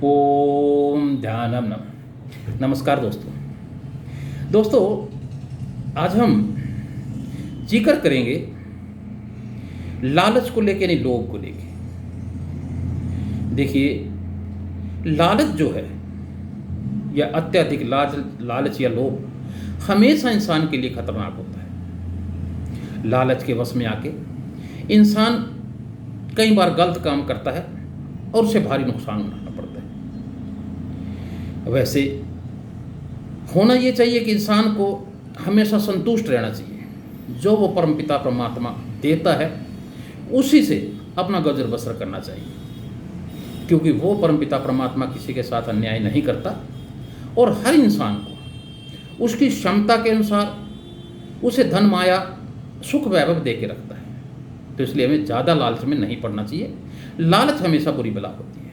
ओम ध्यानम नमः। नमस्कार दोस्तों, आज हम जिक्र करेंगे लालच को लेके, यानी लोभ को लेके। देखिए, लालच जो है या अत्यधिक लालच या लोभ हमेशा इंसान के लिए खतरनाक होता है। लालच के वश में आके इंसान कई बार गलत काम करता है और उसे भारी नुकसान उठाना पड़ता है। वैसे होना ये चाहिए कि इंसान को हमेशा संतुष्ट रहना चाहिए। जो वो परमपिता परमात्मा देता है उसी से अपना गुजर बसर करना चाहिए, क्योंकि वो परमपिता परमात्मा किसी के साथ अन्याय नहीं करता और हर इंसान को उसकी क्षमता के अनुसार उसे धन माया सुख वैभव दे के रखता है। तो इसलिए हमें ज़्यादा लालच में नहीं पड़ना चाहिए। लालच हमेशा बुरी बला होती है।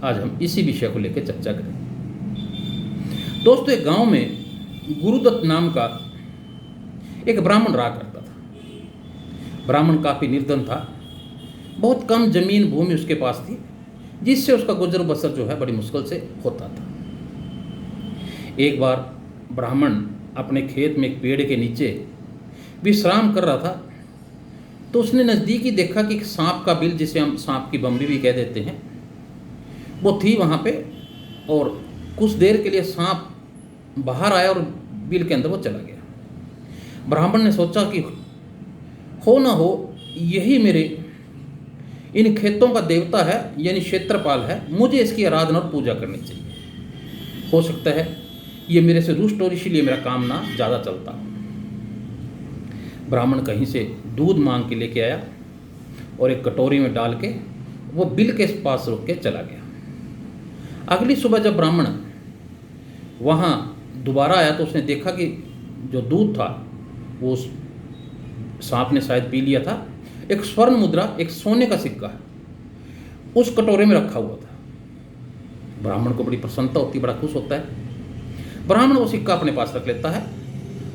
आज हम इसी विषय को लेकर चर्चा करेंगे। दोस्तों, एक गांव में गुरुदत्त नाम का एक ब्राह्मण रहा करता था। ब्राह्मण काफ़ी निर्धन था, बहुत कम जमीन भूमि उसके पास थी, जिससे उसका गुजर बसर जो है बड़ी मुश्किल से होता था। एक बार ब्राह्मण अपने खेत में एक पेड़ के नीचे विश्राम कर रहा था, तो उसने नज़दीकी देखा कि एक सांप का बिल, जिसे हम सांप की बम्बी भी कह देते हैं, वो थी वहाँ पे। और कुछ देर के लिए सांप बाहर आया और बिल के अंदर वो चला गया। ब्राह्मण ने सोचा कि हो ना हो यही मेरे इन खेतों का देवता है, यानी क्षेत्रपाल है, मुझे इसकी आराधना और पूजा करनी चाहिए। हो सकता है ये मेरे से रुष्ट और इसीलिए मेरा काम ना ज़्यादा चलता। ब्राह्मण कहीं से दूध मांग के लेके आया और एक कटोरी में डाल के वो बिल के पास रुक के चला गया। अगली सुबह जब ब्राह्मण वहाँ दोबारा आया तो उसने देखा कि जो दूध था वो उस सांप ने शायद पी लिया था। एक स्वर्ण मुद्रा, एक सोने का सिक्का उस कटोरे में रखा हुआ था। ब्राह्मण को बड़ी प्रसन्नता होती, बड़ा खुश होता है। ब्राह्मण वो सिक्का अपने पास रख लेता है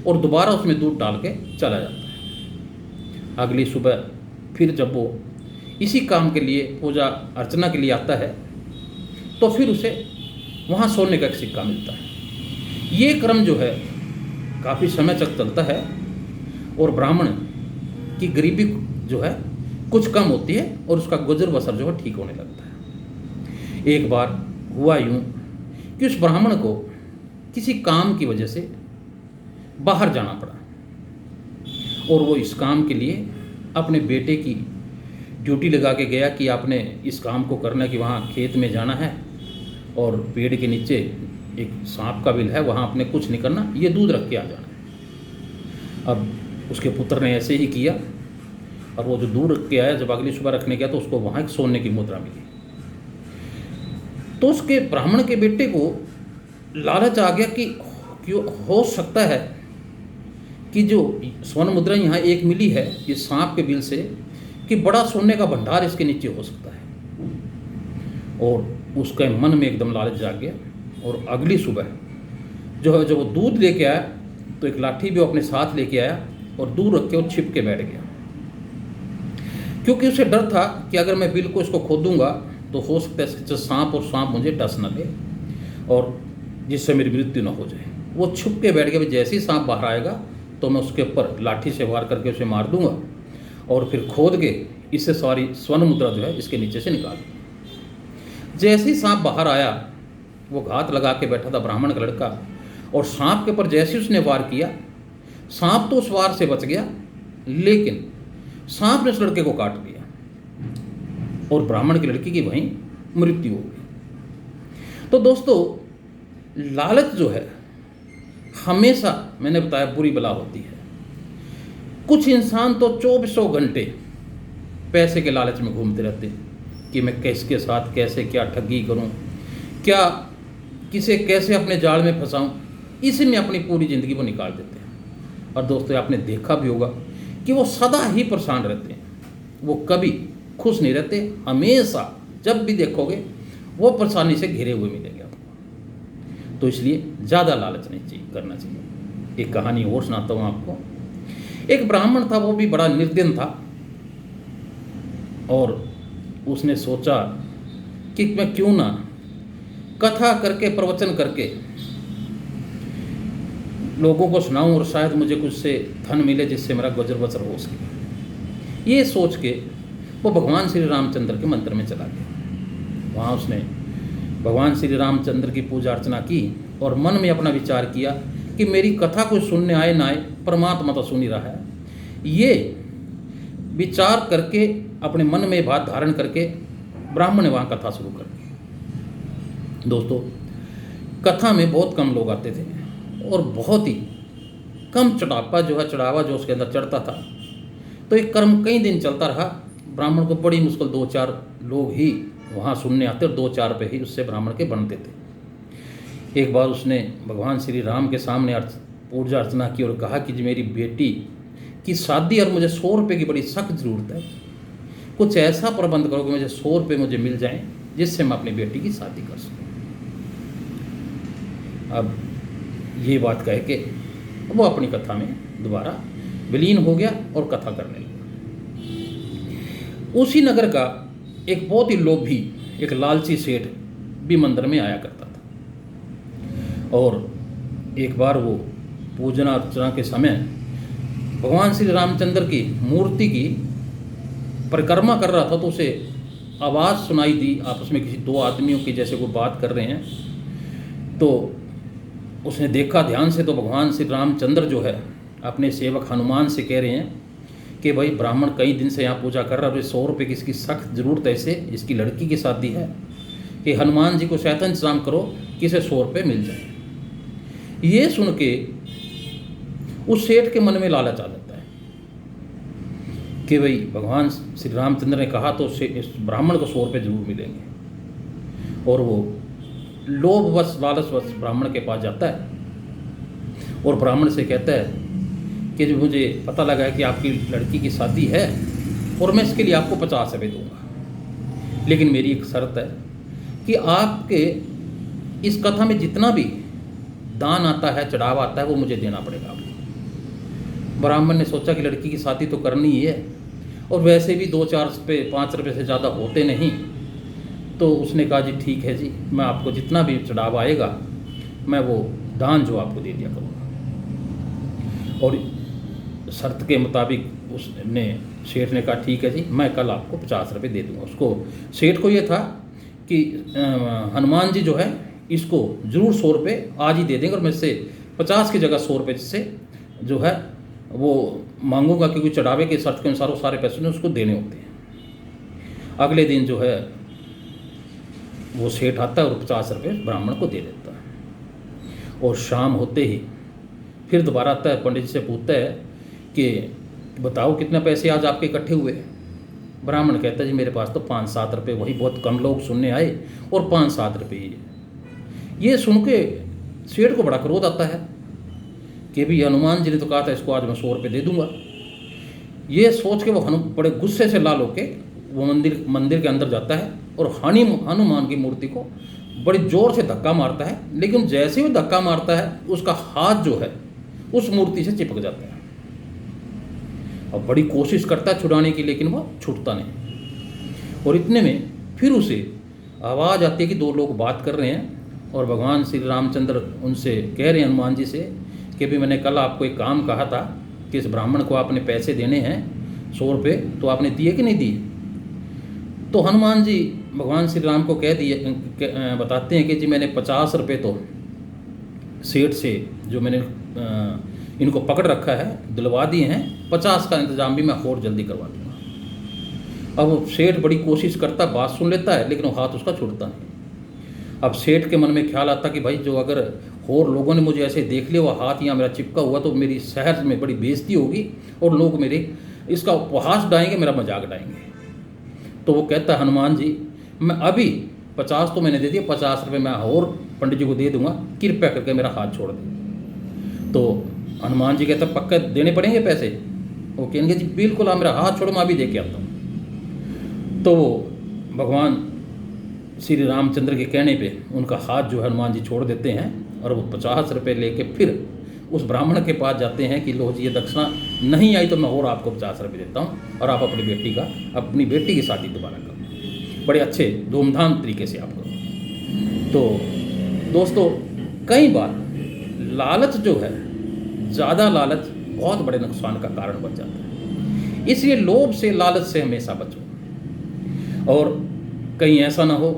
और दोबारा उसमें दूध डाल के चला जाता है। अगली सुबह फिर जब वो इसी काम के लिए, पूजा अर्चना के लिए आता है, तो फिर उसे वहाँ सोने का एक सिक्का मिलता है। ये क्रम जो है काफ़ी समय तक चलता है और ब्राह्मण की गरीबी जो है कुछ कम होती है और उसका गुजर बसर जो है ठीक होने लगता है। एक बार हुआ यूँ कि उस ब्राह्मण को किसी काम की वजह से बाहर जाना पड़ा और वो इस काम के लिए अपने बेटे की ड्यूटी लगा के गया कि आपने इस काम को करना, कि वहाँ खेत में जाना है और पेड़ के नीचे एक सांप का बिल है, वहाँ आपने कुछ नहीं करना, ये दूध रख के आ जाना है। अब उसके पुत्र ने ऐसे ही किया और वो जो दूध रख के आया, जब अगली सुबह रखने गया तो उसको वहाँ एक सोने की मुद्रा मिली। तो उसके ब्राह्मण के बेटे को लालच आ गया कि क्यों हो सकता है कि जो स्वर्ण मुद्रा यहाँ एक मिली है इस सांप के बिल से, कि बड़ा सोने का भंडार इसके नीचे हो सकता है। और उसके मन में एकदम लालच जाग गया और अगली सुबह जो है, जब वो दूध लेके आया तो एक लाठी भी वो अपने साथ लेके आया और दूर रख के वो छिप के बैठ गया, क्योंकि उसे डर था कि अगर मैं बिल को इसको खोदूंगा तो हो सकता है जो सांप मुझे डस न ले और जिससे मेरी मृत्यु न हो जाए। वो छुप के बैठ गया। जैसे ही सांप बाहर आएगा तो मैं उसके ऊपर लाठी से वार करके उसे मार दूंगा और फिर खोद के इससे सारी स्वर्ण मुद्रा जो है इसके नीचे से निकाल दूंगा। जैसे ही सांप बाहर आया, वो घात लगा के बैठा था ब्राह्मण का लड़का, और सांप के ऊपर जैसे ही उसने वार किया, सांप तो उस वार से बच गया, लेकिन सांप ने उस लड़के को काट लिया और ब्राह्मण की लड़की की वहीं मृत्यु हो गई। तो दोस्तों, लालच जो है हमेशा, मैंने बताया, बुरी बला होती है। कुछ इंसान तो 24 घंटे पैसे के लालच में घूमते रहते हैं कि मैं किसके साथ कैसे क्या ठगी करूं, क्या किसे कैसे अपने जाल में फंसाऊं, इसी में अपनी पूरी ज़िंदगी वो निकाल देते हैं। और दोस्तों, आपने देखा भी होगा कि वो सदा ही परेशान रहते हैं, वो कभी खुश नहीं रहते। हमेशा जब भी देखोगे वो परेशानी से घिरे हुए मिलेंगे आपको। तो इसलिए ज़्यादा लालच नहीं करना चाहिए। एक कहानी और सुनाता हूँ आपको। एक ब्राह्मण था, वो भी बड़ा निर्धन था और उसने सोचा कि मैं क्यों ना कथा करके, प्रवचन करके लोगों को सुनाऊं और शायद मुझे कुछ से धन मिले जिससे मेरा गुजर बसर हो सके। ये सोच के वो भगवान श्री रामचंद्र के मंदिर में चला गया। वहाँ उसने भगवान श्री रामचंद्र की पूजा अर्चना की और मन में अपना विचार किया कि मेरी कथा कोई सुनने आए ना आए, परमात्मा तो सुन ही रहा है। ये विचार करके अपने मन में बात धारण करके ब्राह्मण ने वहाँ कथा शुरू कर दी। दोस्तों, कथा में बहुत कम लोग आते थे और बहुत ही कम चढ़ावा जो उसके अंदर चढ़ता था। तो एक कर्म कई दिन चलता रहा। ब्राह्मण को बड़ी मुश्किल 2-4 लोग ही वहाँ सुनने आते और 2-4 पे ही उससे ब्राह्मण के बनते थे। एक बार उसने भगवान श्री राम के सामने पूजा अर्चना की और कहा कि जी मेरी बेटी की शादी और मुझे 100 रुपये की बड़ी सख्त ज़रूरत है, कुछ ऐसा प्रबंध करो कि मुझे 100 रुपये मुझे मिल जाएं जिससे मैं अपनी बेटी की शादी कर सकूँ। अब ये बात कह के वो अपनी कथा में दोबारा विलीन हो गया और कथा करने लगा। उसी नगर का एक बहुत ही लोभी, एक लालची सेठ भी मंदिर में आया करता था और एक बार वो पूजना अर्चना के समय भगवान श्री रामचंद्र की मूर्ति की परिक्रमा कर रहा था तो उसे आवाज़ सुनाई दी आपस में किसी 2 आदमियों की, जैसे वो बात कर रहे हैं। तो उसने देखा ध्यान से तो भगवान श्री रामचंद्र जो है अपने सेवक हनुमान से कह रहे हैं कि भाई ब्राह्मण कई दिन से यहाँ पूजा कर रहा है, 100 रुपये की इसकी सख्त ज़रूरत है, इसे इसकी लड़की की शादी है कि हनुमान जी को शैतान इंतजाम करो कि इसे 100 रुपये मिल जाए। ये सुन के उस सेठ के मन में लालच आ जाता है कि भाई भगवान श्री रामचंद्र ने कहा तो इस ब्राह्मण को 100 रुपये जरूर मिलेंगे। और वो लोभवश लालचवश ब्राह्मण के पास जाता है और ब्राह्मण से कहता है कि जो मुझे पता लगा है कि आपकी लड़की की शादी है और मैं इसके लिए आपको 50 रुपये दूंगा, लेकिन मेरी एक शर्त है कि आपके इस कथा में जितना भी दान आता है, चढ़ावा आता है, वो मुझे देना पड़ेगा आपको। ब्राह्मण ने सोचा कि लड़की की शादी तो करनी ही है और वैसे भी 2-4 रुपये 5 रुपये से ज़्यादा होते नहीं। तो उसने कहा जी ठीक है जी, मैं आपको जितना भी चढ़ावा आएगा मैं वो दान जो आपको दे दिया करूँगा। और शर्त के मुताबिक उसने सेठ ने कहा ठीक है जी, मैं कल आपको 50 रुपये दे दूँगा। उसको सेठ को ये था कि हनुमान जी जो है इसको ज़रूर 100 रुपये आज ही दे देंगे और मैं इससे 50 की जगह 100 रुपये से जो है वो मांगूंगा, क्योंकि चढ़ावे के शर्त के अनुसार वो सारे पैसे उसको देने होते हैं। अगले दिन जो है वो सेठ आता है और 50 रुपये ब्राह्मण को दे देता है। और शाम होते ही फिर दोबारा आता है, पंडित जी से पूछता है कि बताओ कितने पैसे आज आपके इकट्ठे हुए। ब्राह्मण कहता है जी मेरे पास तो 5-7 रुपये, वही बहुत कम लोग सुनने आए और 5-7 रुपये ही है। ये सुन के सेठ को बड़ा क्रोध आता है कि भी हनुमान जी ने तो कहा था इसको आज मैं 100 रुपये दे दूंगा। ये सोच के वो बड़े गुस्से से लाल होके वो मंदिर के अंदर जाता है और हनुमान की मूर्ति को बड़ी जोर से धक्का मारता है। लेकिन जैसे ही धक्का मारता है उसका हाथ जो है उस मूर्ति से चिपक जाता है। अब बड़ी कोशिश करता है छुड़ाने की, लेकिन वो छूटता नहीं। और इतने में फिर उसे आवाज़ आती है कि 2 लोग बात कर रहे हैं और भगवान श्री रामचंद्र उनसे कह रहे हैं हनुमान जी से कि भी मैंने कल आपको एक काम कहा था कि इस ब्राह्मण को आपने पैसे देने हैं 100 रुपये, तो आपने दिए कि नहीं दिए। तो हनुमान जी भगवान श्री राम को कह दिए, बताते हैं कि जी मैंने 50 रुपये तो सेठ से जो मैंने इनको पकड़ रखा है दिलवा दिए हैं, 50 का इंतज़ाम भी मैं और जल्दी करवा दूँगा। अब वो सेठ बड़ी कोशिश करता, बात सुन लेता है, लेकिन वो हाथ उसका छूटता नहीं। अब सेठ के मन में ख्याल आता कि भाई जो अगर और लोगों ने मुझे ऐसे देख लिया, वो हाथ यहाँ मेरा चिपका हुआ, तो मेरी शहर में बड़ी बेइज्जती होगी और लोग मेरे इसका उपहास उड़ाएंगे, मेरा मजाक उड़ाएंगे। तो वो कहता है हनुमान जी मैं अभी 50 तो मैंने दे दिया, 50 रुपये मैं और पंडित जी को दे दूंगा, कृपया करके मेरा हाथ छोड़ दें। तो हनुमान जी कहते पक्का देने पड़ेंगे पैसे। वो कहेंगे जी बिल्कुल, आप मेरा हाथ छोड़ो, मैं अभी दे के आता हूँ। तो वो भगवान श्री रामचंद्र के कहने पे उनका हाथ जो है हनुमान जी छोड़ देते हैं और वो 50 रुपये लेके फिर उस ब्राह्मण के पास जाते हैं कि लो जी ये दक्षिणा नहीं आई तो मैं और आपको 50 रुपये देता हूँ और आप अपनी बेटी की शादी दोबारा करो, बड़े अच्छे धूमधाम तरीके से आप करो। तो दोस्तों, कई बार लालच जो है, ज़्यादा लालच बहुत बड़े नुकसान का कारण बन जाता है। इसलिए लोभ से, लालच से हमेशा बचो। और कहीं ऐसा ना हो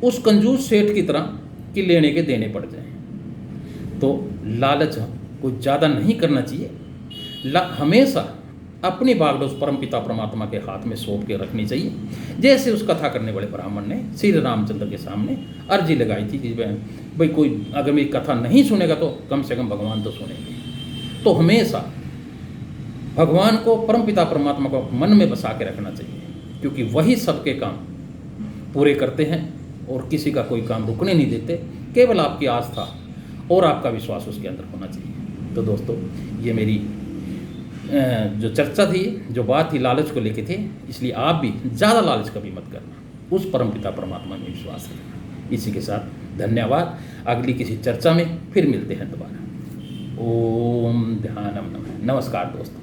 उस कंजूस सेठ की तरह कि लेने के देने पड़ जाएं। तो लालच को ज़्यादा नहीं करना चाहिए। हमेशा अपनी बागडोर उस परमपिता परमात्मा के हाथ में सौंप के रखनी चाहिए। जैसे उस कथा करने वाले ब्राह्मण ने श्री रामचंद्र के सामने अर्जी लगाई थी कि भाई कोई अगर मेरी कथा नहीं सुनेगा तो कम से कम भगवान तो सुनेंगे। तो हमेशा भगवान को, परमपिता परमात्मा को मन में बसा के रखना चाहिए, क्योंकि वही सबके काम पूरे करते हैं और किसी का कोई काम रुकने नहीं देते। केवल आपकी आस्था और आपका विश्वास उसके अंदर होना चाहिए। तो दोस्तों, ये मेरी जो चर्चा थी, जो बात थी, लालच को लेके थे। इसलिए आप भी ज़्यादा लालच कभी मत करना, उस परमपिता परमात्मा में विश्वास रखना। इसी के साथ धन्यवाद। अगली किसी चर्चा में फिर मिलते हैं दोबारा। ओम ध्यानम नमः। नमस्कार दोस्तों।